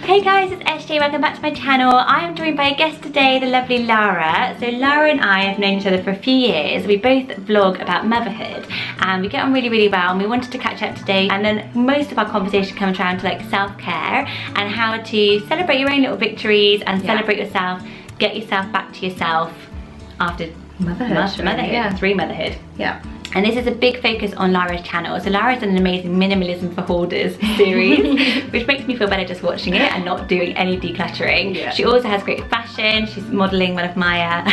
Hey guys, it's SJ, welcome back to my channel. I am joined by a guest today, the lovely Lara. So Lara and I have known each other for a few years. We both vlog about motherhood and we get on really well, and we wanted to catch up today, and then most of our conversation comes around to like self-care and how to celebrate your own little victories and celebrate yourself, get yourself back to yourself after motherhood. Yeah. And this is a big focus on Lara's channel. So Lara's done an amazing Minimalism for Hoarders series, which makes me feel better just watching it and not doing any decluttering. Yeah. She also has great fashion. She's modelling one of my,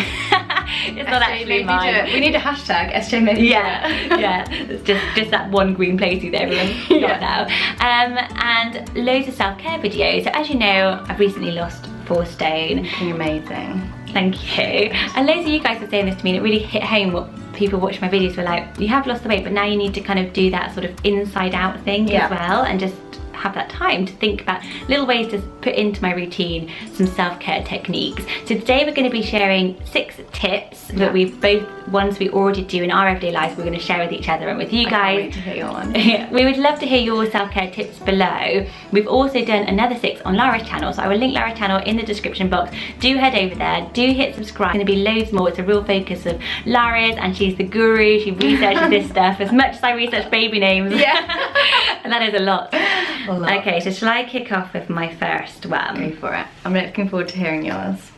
it's not actually mine. We need a hashtag, SJ made me yeah, it's just that one green platey that everyone's got now. And loads of self-care videos. So as you know, I've recently lost 4 stone. Looking amazing. Thank you. And loads of you guys were saying this to me, and it really hit home what people watching my videos were like, you have lost the weight, but now you need to kind of do that sort of inside out thing as well, and just have that time to think about little ways to put into my routine some self-care techniques. So today we're going to be sharing 6 tips that we've both, ones we already do in our everyday lives, we're going to share with each other and with you guys. I can't wait to hear your one. We would love to hear your self-care tips below. We've also done another 6 on Lara's channel, so I will link Lara's channel in the description box. Do head over there, do hit subscribe. There's going to be loads more. It's a real focus of Lara's, and she's the guru. She researches this stuff as much as I research baby names. Yeah. And that is a lot. Okay, so shall I kick off with my first one? Go for it. I'm looking forward to hearing yours.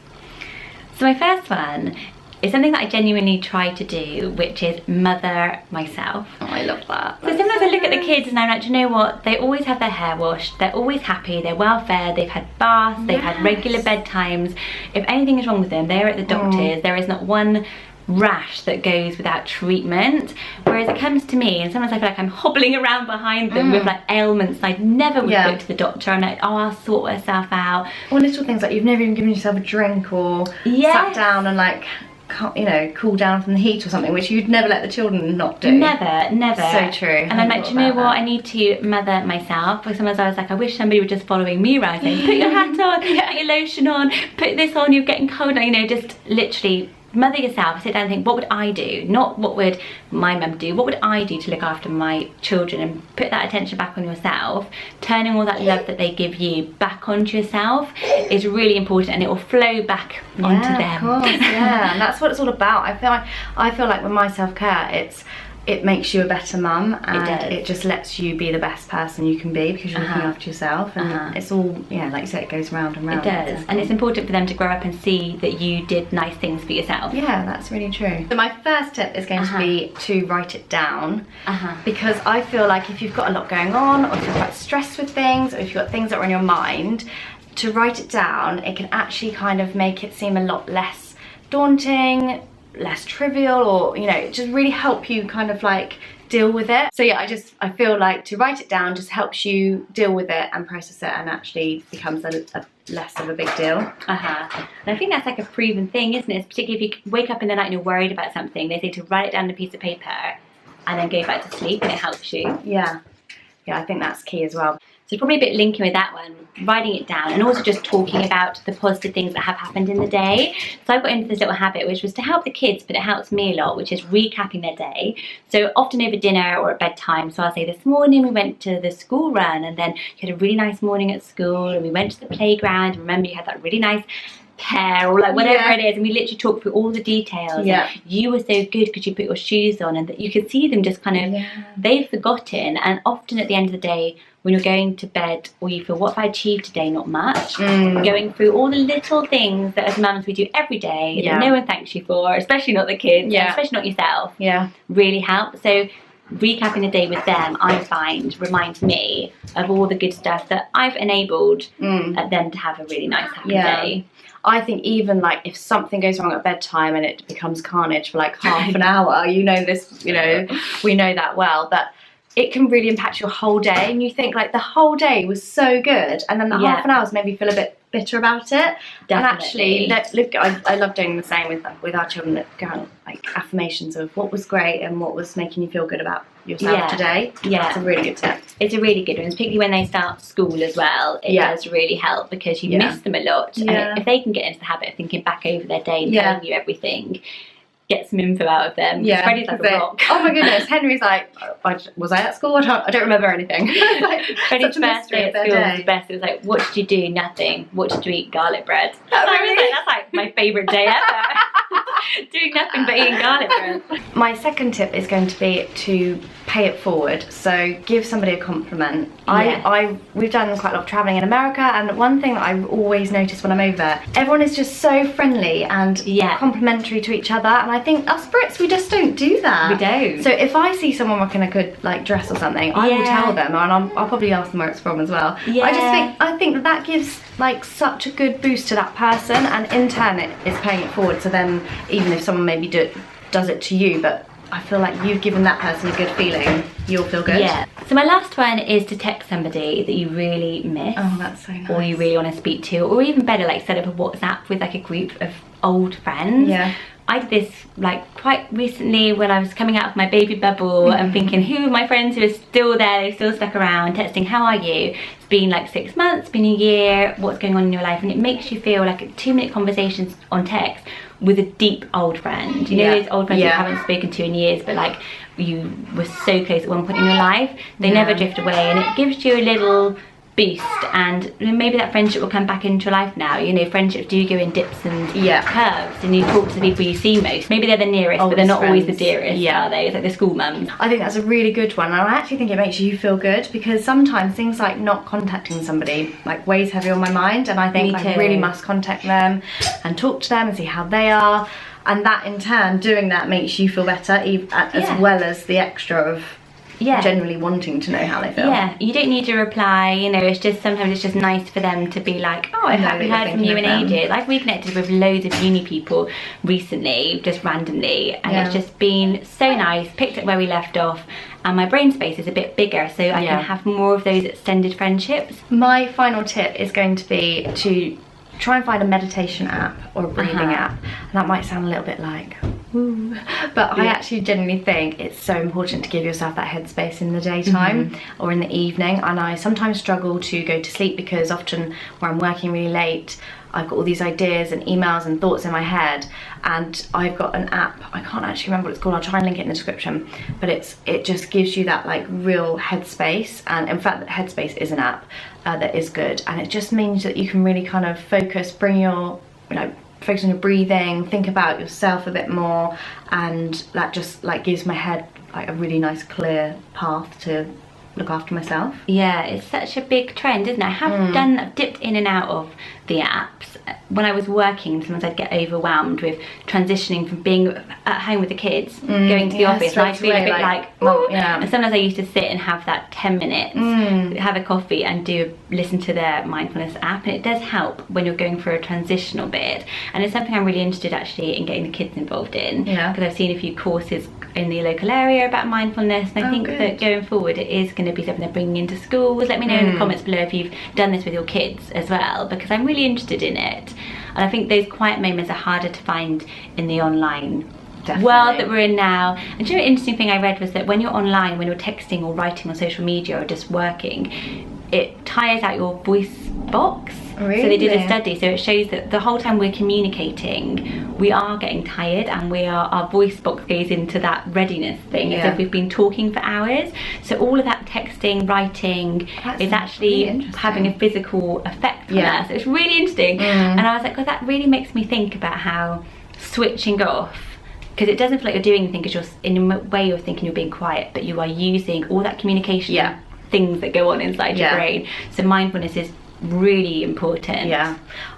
So my first one is something that I genuinely try to do, which is mother myself. Oh, I love that. So sometimes I look at the kids and I'm like, do you know what? They always have their hair washed, they're always happy, they're well fed, they've had baths, they've had regular bedtimes. If anything is wrong with them, they're at the doctor's. There is not one rash that goes without treatment, whereas it comes to me and sometimes I feel like I'm hobbling around behind them with like ailments I never would go to the doctor. I'm like, oh, I'll sort myself out. Or little things like you've never even given yourself a drink or sat down and like, you know, cool down from the heat or something, which you'd never let the children not do. Never. So true. And I'm like, do you know what? I need to mother myself. Because sometimes I was like, I wish somebody were just following me around saying, put your hat on, put your lotion on, put this on, you're getting cold. You know, just literally mother yourself. Sit down and think, what would I do? Not what would my mum do. What would I do to look after my children? And put that attention back on yourself. Turning all that love that they give you back onto yourself is really important, and it will flow back onto them. Of course, and that's what it's all about. I feel like with my self-care, it makes you a better mum, and it just lets you be the best person you can be because you're looking after yourself, and it's all, like you said, it goes round and round. It does, and it's important for them to grow up and see that you did nice things for yourself. Yeah, that's really true. So my first tip is going to be to write it down, because I feel like if you've got a lot going on, or if you're quite stressed with things, or if you've got things that are on your mind, to write it down, it can actually kind of make it seem a lot less daunting, less trivial, or just really help you kind of like deal with it. So yeah, I feel like to write it down just helps you deal with it and process it, and actually becomes a less of a big deal. And I think that's like a proven thing, isn't it? Particularly if you wake up in the night and you're worried about something, they say to write it down on a piece of paper and then go back to sleep, and it helps you. Yeah, I think that's key as well. So probably a bit linking with that one, writing it down, and also just talking about the positive things that have happened in the day. So I've got into this little habit, which was to help the kids, but it helps me a lot, which is recapping their day. So often over dinner or at bedtime, so I'll say, this morning we went to the school run, and then you had a really nice morning at school, and we went to the playground, and remember you had that really nice pair, or like whatever it is, and we literally talk through all the details. You were so good because you put your shoes on, and that you can see them just kind of they've forgotten. And often at the end of the day, when you're going to bed, or you feel, what have I achieved today? Not much. Going through all the little things that as mums we do every day that no one thanks you for, especially not the kids, especially not yourself, really helps. So recapping the day with them, I find, reminds me of all the good stuff that I've enabled them to have a really nice, happy day. I think even like if something goes wrong at bedtime and it becomes carnage for like half an hour, we know that well, but it can really impact your whole day, and you think like the whole day was so good, and then the half an hour has made me feel a bit bitter about it. Definitely. And actually, look, I love doing the same with our children, like affirmations of what was great and what was making you feel good about yourself today. It's a really good tip. It's a really good one, particularly when they start school as well. It does really help, because you miss them a lot. And if they can get into the habit of thinking back over their day and telling you everything, get some info out of them. Yeah, Freddie's like a rock. Oh my goodness, Henry's like, was I at school? I don't remember anything. Like, Freddie's first day at school was the best. It was like, what did you do? Nothing. What did you eat? Garlic bread. That's like my favourite day ever. Doing nothing but eating garlic bread. My second tip is going to be to pay it forward. So give somebody a compliment. We've done quite a lot of travelling in America, and one thing that I've always noticed when I'm over there, everyone is just so friendly and complimentary to each other, and I think us Brits, we just don't do that. We don't. So if I see someone rocking a good like dress or something, I will tell them, and I'll probably ask them where it's from as well. Yeah. I think that gives like such a good boost to that person, and in turn it is paying it forward to them, even if someone maybe does it to you, but I feel like you've given that person a good feeling, you'll feel good. Yeah. So my last one is to text somebody that you really miss. Oh, that's so nice. Or you really want to speak to, or even better, like set up a WhatsApp with like a group of old friends. Yeah. I did this like quite recently when I was coming out of my baby bubble and thinking, who are my friends who are still there, they've still stuck around, texting, how are you? It's been like 6 months, it's been a year, what's going on in your life? And it makes you feel like 2-minute conversations on text with a deep old friend. You know those old friends you haven't spoken to in years, but like you were so close at one point in your life, they never drift away, and it gives you a little boost, and maybe that friendship will come back into your life now. You know, friendships do go in dips and curves, and you talk to the people you see most. Maybe they're the nearest, but they're not always the dearest, are they? It's like the school mums. I think that's a really good one, and I actually think it makes you feel good, because sometimes things like not contacting somebody like weighs heavy on my mind, and I think I really must contact them and talk to them and see how they are, and that in turn, doing that makes you feel better, as well as the extra of generally wanting to know how they feel. Yeah, you don't need to reply, you know, it's just sometimes it's just nice for them to be like, oh, I haven't heard from you in ages. I've reconnected with loads of uni people recently, just randomly, and it's just been so nice, picked up where we left off, and my brain space is a bit bigger, so I can have more of those extended friendships. My final tip is going to be to try and find a meditation app or a breathing app, and that might sound a little bit like woo, but I actually genuinely think it's so important to give yourself that headspace in the daytime or in the evening. And I sometimes struggle to go to sleep because often where I'm working really late, I've got all these ideas and emails and thoughts in my head, and I've got an app, I can't actually remember what it's called, I'll try and link it in the description, but it just gives you that like real headspace. And in fact, Headspace is an app that is good, and it just means that you can really kind of focus, bring your, focus on your breathing, think about yourself a bit more, and that just like gives my head like a really nice clear path to look after myself. Yeah, it's such a big trend, isn't it? I have dipped in and out of the apps. When I was working, sometimes I'd get overwhelmed with transitioning from being at home with the kids, going to the office, and I'd feel a bit and sometimes I used to sit and have that 10 minutes, have a coffee and listen to their mindfulness app, and it does help when you're going through a transitional bit, and it's something I'm really interested actually in getting the kids involved in, because I've seen a few courses in the local area about mindfulness, and I think that going forward it is going to be something they're bringing into schools. Let me know in the comments below if you've done this with your kids as well, because I'm really interested in it, and I think those quiet moments are harder to find in the online world that we're in now. And you know, an interesting thing I read was that when you're online, when you're texting or writing on social media or just working, it tires out your voice box. Really? So they did a study, so it shows that the whole time we're communicating, we are getting tired, and our voice box goes into that readiness thing, as if we've been talking for hours. So all of that texting, writing is actually having a physical effect on us. It's really interesting. And I was like, God, that really makes me think about how switching off, because it doesn't feel like you're doing anything, because you're in a way you're thinking you're being quiet, but you are using all that communication things that go on inside your brain. So mindfulness is really important.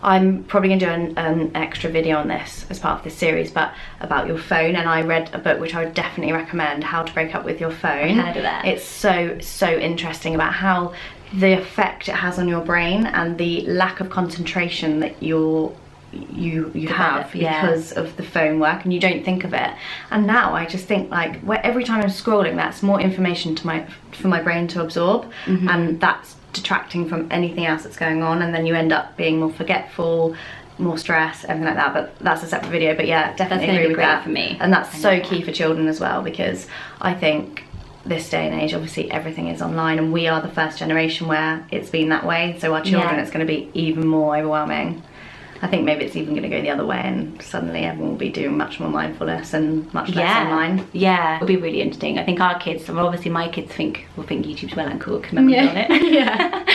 I'm probably gonna do an extra video on this as part of this series, but about your phone, and I read a book which I would definitely recommend, How to Break Up With Your Phone. I heard of that. It's so interesting about how the effect it has on your brain and the lack of concentration that you have because of the phone work, and you don't think of it. And now I just think like every time I'm scrolling, that's more information for my brain to absorb, and that's detracting from anything else that's going on, and then you end up being more forgetful, more stress, everything like that. But that's a separate video. But yeah, definitely agree with that for me, and that's so key for children as well, because I think this day and age, obviously everything is online, and we are the first generation where it's been that way, so our children, it's going to be even more overwhelming. I think maybe it's even going to go the other way, and suddenly everyone will be doing much more mindfulness and much less online. Yeah, it'll be really interesting. I think our kids, well, obviously my kids will think YouTube's well and cool because Mummy's on it. Yeah.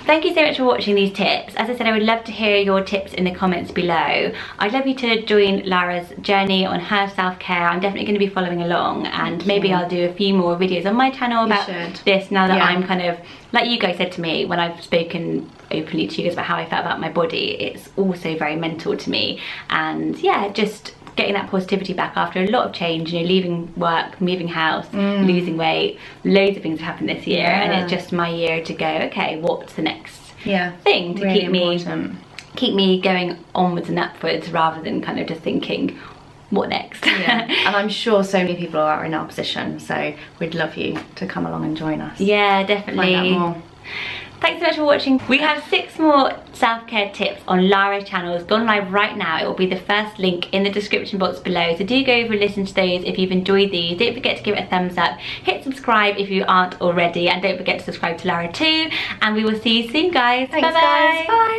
Thank you so much for watching these tips. As I said, I would love to hear your tips in the comments below. I'd love you to join Lara's journey on her self-care. I'm definitely going to be following along, and maybe I'll do a few more videos on my channel about this now that I'm kind of, like you guys said to me when I've spoken openly to you guys about how I felt about my body, it's also very mental to me. And yeah, just getting that positivity back after a lot of change, you know, leaving work, moving house, losing weight, loads of things have happened this year, and it's just my year to go, okay, what's the next thing to really keep me going onwards and upwards, rather than kind of just thinking, what next? And I'm sure so many people are in our position, so we'd love you to come along and join us. Yeah, definitely. Find out more. Thanks so much for watching. We have 6 more self-care tips on Lara's channel. It's gone live right now. It will be the first link in the description box below. So do go over and listen to those if you've enjoyed these. Don't forget to give it a thumbs up. Hit subscribe if you aren't already. And don't forget to subscribe to Lara too. And we will see you soon, guys. Thanks, Bye-bye. guys. Bye.